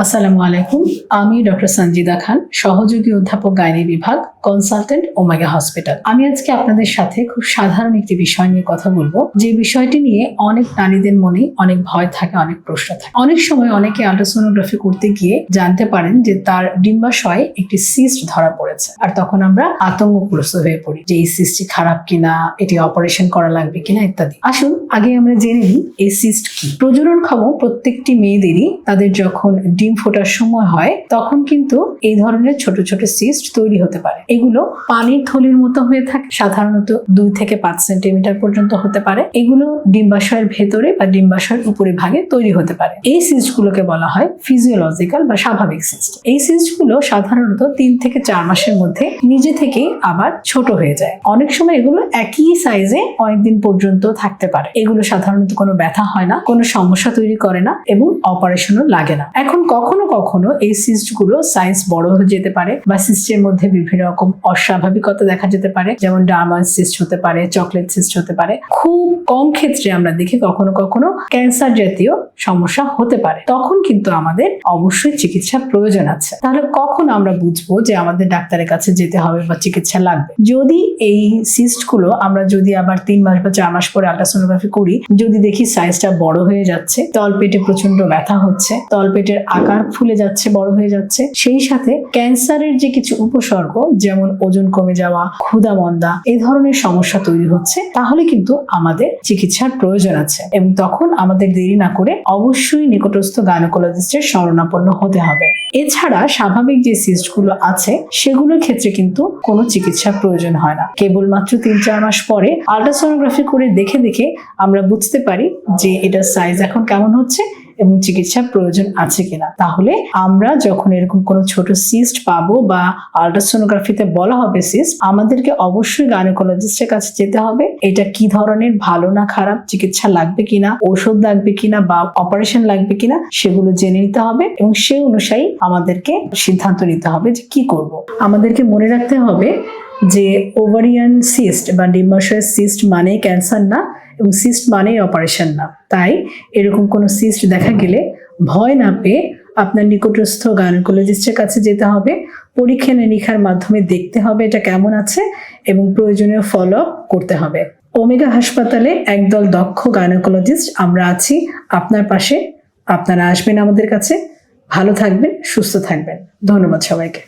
আসসালামু আলাইকুম। আমি ডক্টর সঞ্জিদা খান, সহযোগী অধ্যাপক গাইনি বিভাগ, কনসালটেন্ট ওমেগা হসপিটাল। আমি আজকে আপনাদের সাথে খুব সাধারণ একটি বিষয় নিয়ে কথা বলবো, যে বিষয়টি নিয়ে অনেক নারীদের মনে অনেক ভয় থাকে, অনেক প্রশ্ন থাকে। অনেক সময় অনেকে আল্ট্রাসোনোগ্রাফি করতে গিয়ে জানতে পারেন যে তার ডিম্বাশয়ে একটি সিস্ট ধরা পড়েছে, আর তখন আমরা আতঙ্কগ্রস্ত হয়ে পড়ি যে এই সিস্টটি খারাপ কিনা, এটি অপারেশন করা লাগবে কিনা ইত্যাদি। আসুন আগে আমরা জেনে নিই এই সিস্ট কি। প্রজননক্ষম প্রত্যেকটি মেয়েদেরই তাদের যখন ডিম ফোটার সময় হয় তখন কিন্তু এই ধরনের ছোট ছোট সিস্ট তৈরি হতে পারে। এগুলো পানির থলির মতো হয়ে থাকে, সাধারণত 2 থেকে 5 সেন্টিমিটার পর্যন্ত হতে পারে। এগুলো ডিম্বাশয়ের ভেতরে বা ডিম্বাশয়ের উপরি ভাগে তৈরি হতে পারে। এই সিস্ট গুলোকে বলা হয় ফিজিওলজিক্যাল বা স্বাভাবিক সিস্ট। এই সিস্ট গুলো সাধারণত 3 থেকে 4 মাসের মধ্যে নিজে থেকে আবার ছোট হয়ে যায়। অনেক সময় এগুলো একই সাইজে অনেকদিন পর্যন্ত থাকতে পারে। এগুলো সাধারণত কোনো ব্যথা হয় না, কোনো সমস্যা তৈরি করে না এবং অপারেশনও লাগে না। এখন কখনো কখনো এই সিস্ট গুলো সাইজ বড় হয়ে যেতে পারে বা সিস্টের মধ্যে বিভিন্ন রকম অস্বাভাবিকতা দেখা যেতে পারে, যেমন ডার্মাস সিস্ট হতে পারে, চকলেট সিস্ট হতে পারে। খুব কম ক্ষেত্রে আমরা দেখি কখনো কখনো ক্যান্সার জাতীয় সমস্যা হতে পারে। তখন কিন্তু আমাদের অবশ্যই চিকিৎসার প্রয়োজন আছে। তাহলে কখন আমরা বুঝবো যে আমাদের ডাক্তারের কাছে যেতে হবে বা চিকিৎসা লাগবে? যদি এই সিস্ট গুলো আমরা যদি আবার 3 মাস বা 4 মাস পরে আল্ট্রাসোনোগ্রাফি করি, যদি দেখি সাইজটা বড় হয়ে যাচ্ছে, তলপেটে প্রচন্ড ব্যথা হচ্ছে, তলপেটের আকার ফুলে যাচ্ছে, বড় হয়ে যাচ্ছে, সেই সাথে ক্যান্সারের যে কিছু উপসর্গ যেমন ওজন কমে যাওয়া, ক্ষুধা মন্দা, এই ধরনের সমস্যা তৈরি হচ্ছে, তাহলে কিন্তু আমাদের চিকিৎসার প্রয়োজন আছে এবং তখন আমাদের দেরি না করে অবশ্যই নিকটস্থ গাইনোকোলজিস্টের শরণাপন্ন হতে হবে। এছাড়া স্বাভাবিক যে সিস্ট গুলো আছে সেগুলোর ক্ষেত্রে কিন্তু কোনো চিকিৎসার প্রয়োজন হয় না। কেবলমাত্র 3-4 মাস পরে আল্ট্রাসোনোগ্রাফি করে দেখে দেখে আমরা বুঝতে পারি যে এটার সাইজ এখন কেমন হচ্ছে এবং চিকিৎসার প্রয়োজন আছে কিনা। তাহলে আমরা যখন এরকম কোনো ছোট সিস্ট পাবো বা আল্ট্রাসোনোগ্রাফিতে বলা হবে সিস্ট, আমাদেরকে অবশ্যই গাইনোকোলজিস্টের কাছে যেতে হবে। এটা কি ধরনের, ভালো না খারাপ, চিকিৎসা লাগবে কিনা, ঔষধ লাগবে কিনা বা অপারেশন লাগবে কিনা, সেগুলো জেনে নিতে হবে এবং সেই অনুযায়ী আমাদেরকে সিদ্ধান্ত নিতে হবে যে কি করব। আমাদেরকে মনে রাখতে হবে যে ওভারিয়ান সিস্ট বা ডিম্বাশয়ের সিস্ট মানে ক্যান্সার না এবং সিস্ট মানেই অপারেশন না। তাই এরকম কোনো সিস্ট দেখা গেলে ভয় না পেয়ে আপনার নিকটস্থ গাইনোকোলজিস্টের কাছে যেতে হবে। পরীক্ষা নিরীক্ষার মাধ্যমে দেখতে হবে এটা কেমন আছে এবং প্রয়োজনীয় ফলো আপ করতে হবে। ওমেগা হাসপাতালে একদল দক্ষ গাইনোকোলজিস্ট আমরা আছি আপনার পাশে। আপনারা আসবেন আমাদের কাছে। ভালো থাকবেন, সুস্থ থাকবেন। ধন্যবাদ সবাইকে।